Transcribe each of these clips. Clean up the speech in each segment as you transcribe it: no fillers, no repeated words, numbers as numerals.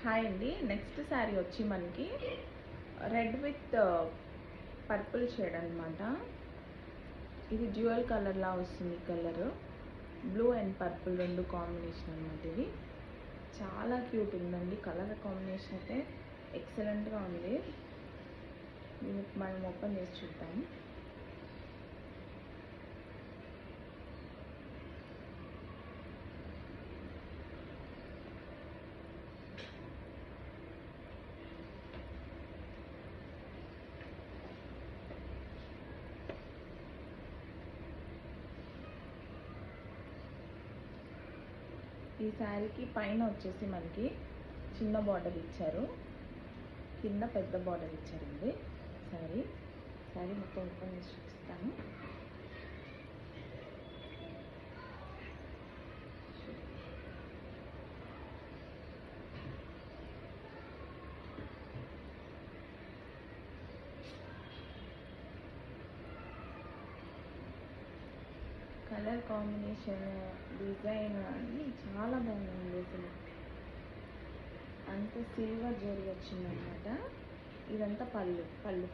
Hi అండి. Next sari వచ్చి మనకి రెడ్ విత్ పర్పుల్ షేడ్ అనమాట. ఇది డ్యూయల్ కలర్లా వస్తుంది. కలర్ బ్లూ అండ్ పర్పుల్ రెండు కాంబినేషన్ అనమాట. ఇది చాలా క్యూట్ ఉందండి. కలర్ కాంబినేషన్ అయితే ఎక్సలెంట్గా ఉంది. దీనికి మనం ఓపెన్ చేసి చూద్దాము. ఈ శారీకి పైన వచ్చేసి మనకి చిన్న బార్డర్ ఇచ్చారు, కింద పెద్ద బార్డర్ ఇచ్చారండి. శారీ మొత్తం ఓపెన్ చేసి చూపిస్తాను. కలర్ కాంబినేషన్, డిజైన్ అన్నీ చాలా బాగుంది. అసలు అంత సిల్వర్ జరీ వచ్చిందనమాట. ఇదంతా పళ్ళు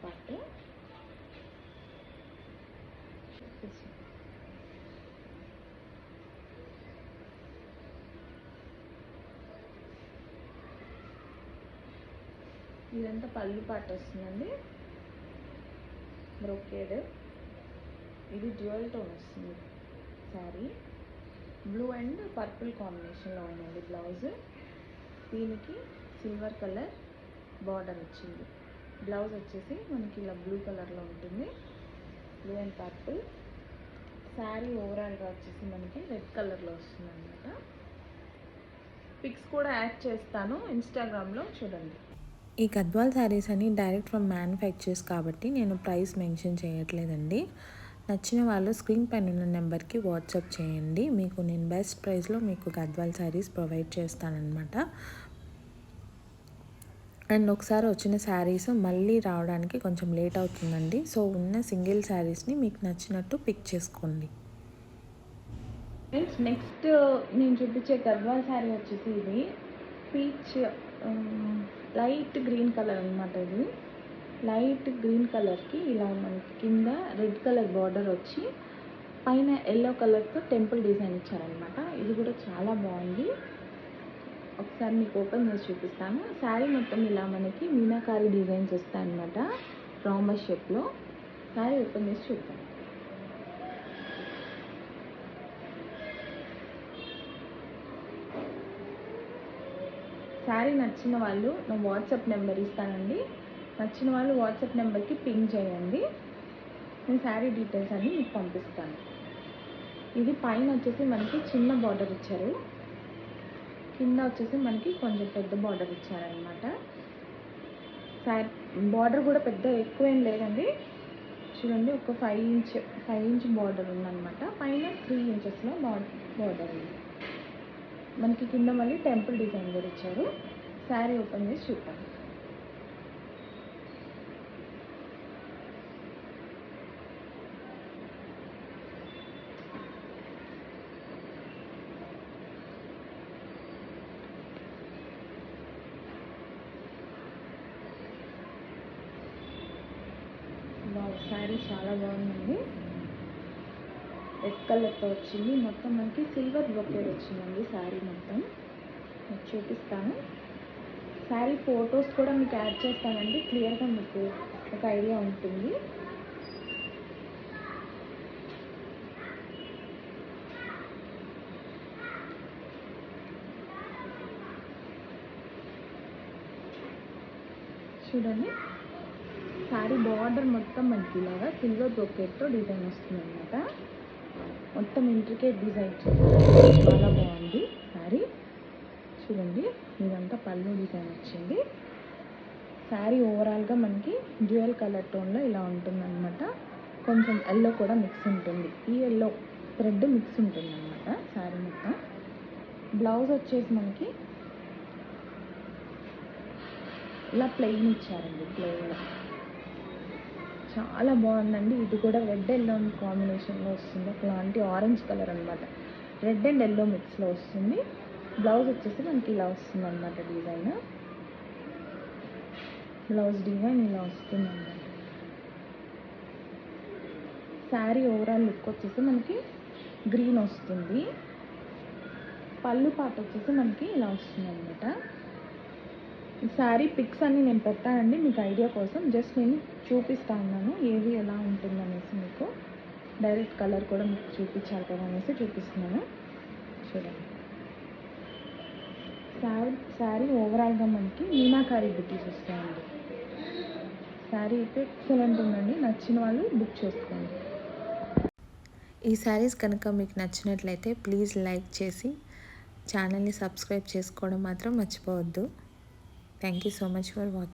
పార్ట్. ఇదంతా పళ్ళు పార్ట్ వస్తుందండి. బ్రోకేడ్. ఇది డ్యూయల్ టోన్ వస్తుంది. శారీ బ్లూ అండ్ పర్పుల్ కాంబినేషన్లో ఉందండి. బ్లౌజ్ దీనికి సిల్వర్ కలర్ బార్డర్ వచ్చింది. బ్లౌజ్ వచ్చేసి మనకి ఇలా బ్లూ కలర్లో ఉంటుంది, బ్లూ అండ్ పర్పుల్. శారీ ఓవరాల్గా వచ్చేసి మనకి రెడ్ కలర్లో వస్తుంది అనమాట. పిక్స్ కూడా యాడ్ చేస్తాను ఇన్స్టాగ్రామ్లో, చూడండి. ఈ గద్వాల్ శారీస్ అని డైరెక్ట్ ఫ్రమ్ మ్యానుఫ్యాక్చర్స్ కాబట్టి నేను ప్రైస్ మెన్షన్ చేయట్లేదండి. నచ్చిన వాళ్ళు స్క్రీన్ పైన ఉన్న నెంబర్కి వాట్సాప్ చేయండి. మీకు నేను బెస్ట్ ప్రైస్లో మీకు గద్వాల్ శారీస్ ప్రొవైడ్ చేస్తానన్నమాట. అండ్ ఒకసారి వచ్చిన శారీస్ మళ్ళీ రావడానికి కొంచెం లేట్ అవుతుందండి. సో ఉన్న సింగిల్ శారీస్ని మీకు నచ్చినట్టు పిక్ చేసుకోండి. నెక్స్ట్ నేను చూపించే గద్వాల్ శారీ వచ్చేసి ఇది పీచ్ లైట్ గ్రీన్ కలర్ అనమాట. ఇది లైట్ గ్రీన్ కలర్కి ఇలా మనకి కింద రెడ్ కలర్ బార్డర్ వచ్చి పైన ఎల్లో కలర్తో టెంపుల్ డిజైన్ ఇచ్చారనమాట. ఇది కూడా చాలా బాగుంది. ఒకసారి మీకు ఓపెన్ చేసి చూపిస్తాను. శారీ మొత్తం ఇలా మనకి మీనాకారి డిజైన్స్ వస్తాయన్నమాట, రాంబస్ షేప్లో. శారీ ఓపెన్ చేసి చూద్దాం. శారీ నచ్చిన వాళ్ళు నా వాట్సాప్ నెంబర్ ఇస్తానండి. నచ్చిన వాళ్ళు వాట్సాప్ నెంబర్కి పింగ్ చేయండి. నేను శారీ డీటెయిల్స్ అన్నీ మీకు పంపిస్తాను. ఇది పైన వచ్చేసి మనకి చిన్న బార్డర్ ఇచ్చారు, కింద వచ్చేసి మనకి కొంచెం పెద్ద బార్డర్ ఇచ్చారనమాట. శారీ బార్డర్ కూడా పెద్ద ఎక్కువేం లేదండి. చూడండి, ఒక 5 ఇంచ్ బార్డర్ ఉందన్నమాట. పైన 3 ఇంచెస్లో బార్డర్ ఉంది. మనకి కింద మళ్ళీ టెంపుల్ డిజైన్ కూడా ఇచ్చారు. శారీ ఓపెన్ చేసి చూద్దాం. శారీ చాలా బాగుందండి. రెడ్ కలర్తో వచ్చింది. మొత్తం మనకి సిల్వర్ బ్రోకేడ్ వచ్చిందండి శారీ మొత్తం. మీకు చూపిస్తాను. శారీ ఫొటోస్ కూడా మీకు యాడ్ చేస్తానండి. క్లియర్గా మీకు ఒక ఐడియా ఉంటుంది. చూడండి, శారీ బార్డర్ మొత్తం మనకి ఇలాగా సిల్వర్ బ్రోకేడ్తో డిజైన్ వస్తుంది అనమాట. మొత్తం ఇంట్రికేట్ డిజైన్ చాలా బాగుంది శారీ. చూడండి, ఇదంతా పళ్ళు డిజైన్ వచ్చింది. శారీ ఓవరాల్గా మనకి డ్యూయల్ కలర్ టోన్లో ఇలా ఉంటుందన్నమాట. కొంచెం ఎల్లో కూడా మిక్స్ ఉంటుంది. ఈ ఎల్లో థ్రెడ్ మిక్స్ ఉంటుంది అన్నమాట శారీ మొత్తం. బ్లౌజ్ వచ్చేసి మనకి ఇలా ప్లెయిన్ ఇచ్చారండి. ప్లెయిన్ చాలా బాగుందండి. ఇది కూడా రెడ్ ఎల్లో కాంబినేషన్లో వస్తుంది. ఒకలాంటి ఆరెంజ్ కలర్ అనమాట. రెడ్ అండ్ ఎల్లో మిక్స్లో వస్తుంది. బ్లౌజ్ వచ్చేసి మనకి ఇలా వస్తుంది అనమాట డిజైన్. బ్లౌజ్ డిజైన్ ఇలా వస్తుందండి. శారీ ఓవరాల్ లుక్ వచ్చేసి మనకి గ్రీన్ వస్తుంది. పళ్ళు పాట వచ్చేసి మనకి ఇలా వస్తుంది అనమాట. ఈ శారీ పిక్స్ అన్ని నేను పెట్టానండి మీకు ఐడియా కోసం. జస్ట్ నేను చూపిస్తా ఉన్నాను ఏది ఎలా ఉంటుందనేసి. మీకు డైరెక్ట్ కలర్ కూడా మీకు చూపించాలి కదా అనేసి చూపిస్తున్నాను. చూడండి, శారీ ఓవరాల్గా మనకి మీనాకారి బుట్టీస్ వస్తాయండి. శారీ అయితే ఎక్సలెంట్ ఉందండి. నచ్చిన వాళ్ళు బుక్ చేసుకోండి. ఈ శారీస్ కనుక మీకు నచ్చినట్లయితే ప్లీజ్ లైక్ చేసి ఛానల్ని సబ్స్క్రైబ్ చేసుకోవడం మాత్రం మర్చిపోవద్దు. Thank you so much for watching.